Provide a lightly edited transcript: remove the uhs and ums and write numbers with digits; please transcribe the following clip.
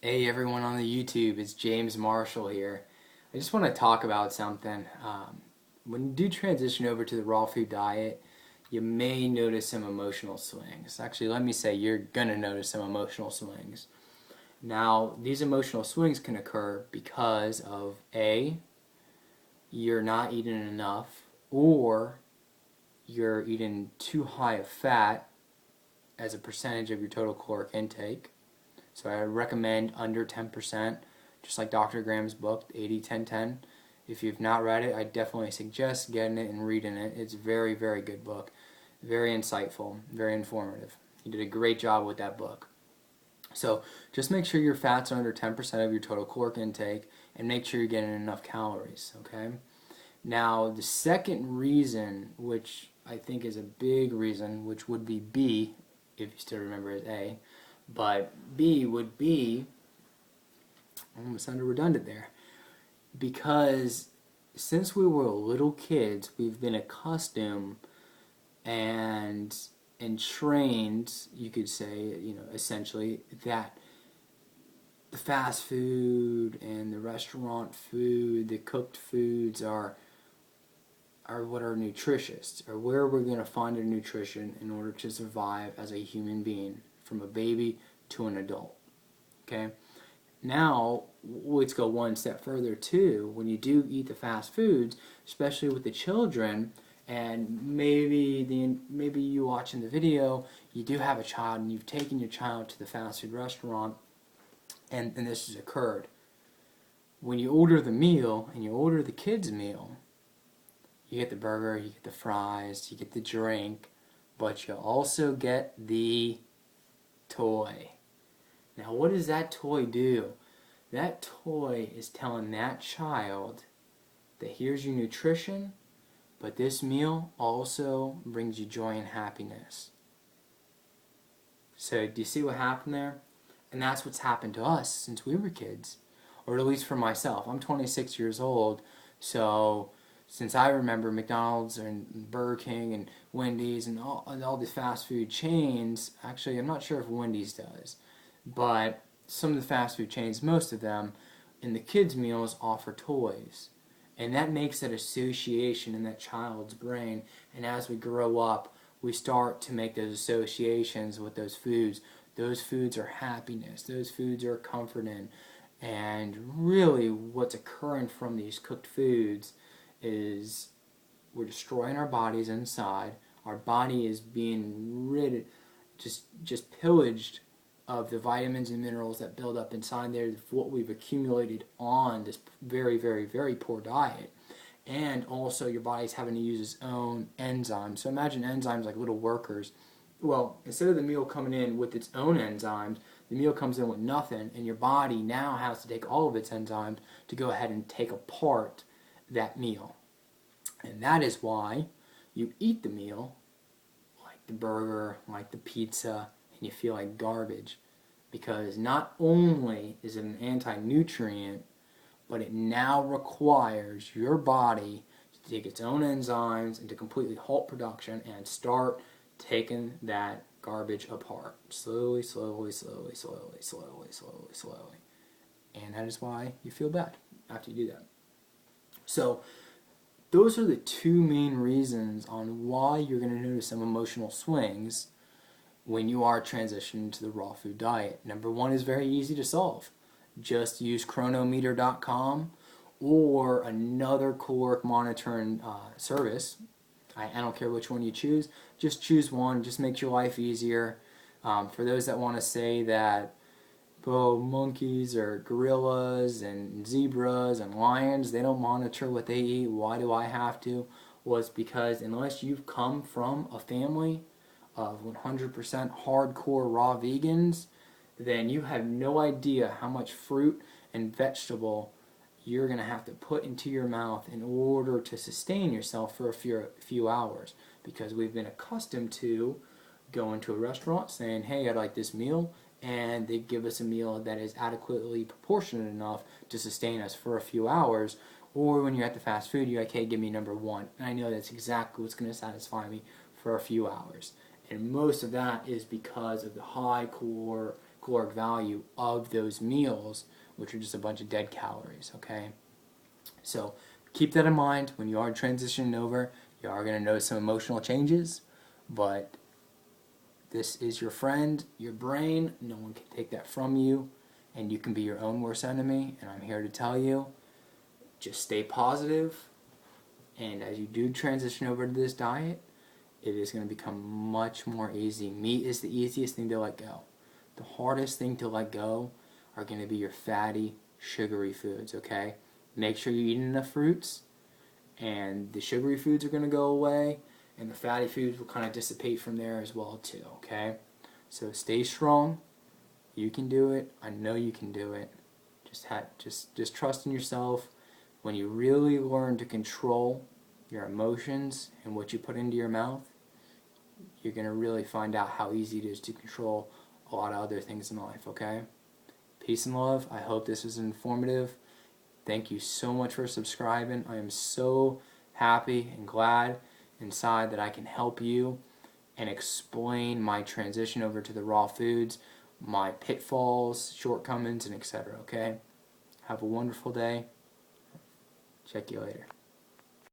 Hey everyone on the YouTube, it's James Marshall here. I just want to talk about something. When you do transition over to the raw food diet, you may notice some emotional swings. Actually, let me say you're going to notice some emotional swings. Now, these emotional swings can occur because of A, you're not eating enough, or you're eating too high of fat as a percentage of your total caloric intake. So I recommend under 10%, just like Dr. Graham's book, 80-10-10. If you've not read it, I definitely suggest getting it and reading it. It's a very, very good book. Very insightful, very informative. He did a great job with that book. So just make sure your fats are under 10% of your total caloric intake and make sure you're getting enough calories, okay? Now, the second reason, which I think is a big reason, which would be B, if you still remember as A, but B would be, I almost sounded redundant there, because since we were little kids, we've been accustomed and trained, you could say, essentially, that the fast food and the restaurant food, the cooked foods are what are nutritious, or where we're going to find our nutrition in order to survive as a human being, from a baby to an adult. Okay? Now, let's go one step further too. When you do eat the fast foods, especially with the children, and maybe you watching the video, you do have a child and you've taken your child to the fast food restaurant, and this has occurred. When you order the meal and you order the kids' meal, you get the burger, you get the fries, you get the drink, but you also get the toy. Now, what does that toy do? That toy is telling that child that here's your nutrition, but this meal also brings you joy and happiness. So, do you see what happened there? And that's what's happened to us since we were kids, or at least for myself. I'm 26 years old, so since I remember McDonald's and Burger King and Wendy's and all these fast food chains, actually I'm not sure if Wendy's does, but some of the fast food chains, most of them, in the kids' meals offer toys. And that makes that association in that child's brain. And as we grow up, we start to make those associations with those foods. Those foods are happiness. Those foods are comforting. And really what's occurring from these cooked foods is we're destroying our bodies inside. Our body is being just pillaged of the vitamins and minerals that build up inside there, what we've accumulated on this very, very, very poor diet. And also your body's having to use its own enzymes. So imagine enzymes like little workers. Well, instead of the meal coming in with its own enzymes, the meal comes in with nothing, and your body now has to take all of its enzymes to go ahead and take apart that meal. And that is why you eat the meal, like the burger, like the pizza, and you feel like garbage. Because not only is it an anti-nutrient, but it now requires your body to take its own enzymes and to completely halt production and start taking that garbage apart. Slowly, slowly, slowly, slowly, slowly, slowly, slowly. And that is why you feel bad after you do that. So, those are the two main reasons on why you're going to notice some emotional swings when you are transitioning to the raw food diet. Number one is very easy to solve. Just use chronometer.com or another caloric monitoring service. I don't care which one you choose. Just choose one. Just makes your life easier. For those that want to say that monkeys or gorillas and zebras and lions, they don't monitor what they eat, why do I have to? Well, it's because unless you've come from a family of 100% hardcore raw vegans, then you have no idea how much fruit and vegetable you're going to have to put into your mouth in order to sustain yourself for a few hours. Because we've been accustomed to going to a restaurant saying, hey, I'd like this meal, and they give us a meal that is adequately proportionate enough to sustain us for a few hours. Or when you're at the fast food, you're like, hey, give me number one. And I know that's exactly what's going to satisfy me for a few hours. And most of that is because of the high core caloric value of those meals, which are just a bunch of dead calories, okay? So keep that in mind when you are transitioning over. You are going to notice some emotional changes, but this is your friend, your brain. No one can take that from you, and you can be your own worst enemy. And I'm here to tell you, just stay positive. And as you do transition over to this diet, it is going to become much more easy. Meat is the easiest thing to let go. The hardest thing to let go are going to be your fatty, sugary foods, okay? Make sure you eat enough fruits, and the sugary foods are going to go away, and the fatty foods will kind of dissipate from there as well too, okay? So stay strong. You can do it. I know you can do it. Just trust in yourself. When you really learn to control your emotions and what you put into your mouth, you're going to really find out how easy it is to control a lot of other things in life, okay? Peace and love. I hope this was informative. Thank you so much for subscribing. I am so happy and glad inside that I can help you and explain my transition over to the raw foods, my pitfalls, shortcomings, and etc. Okay? Have a wonderful day. Check you later.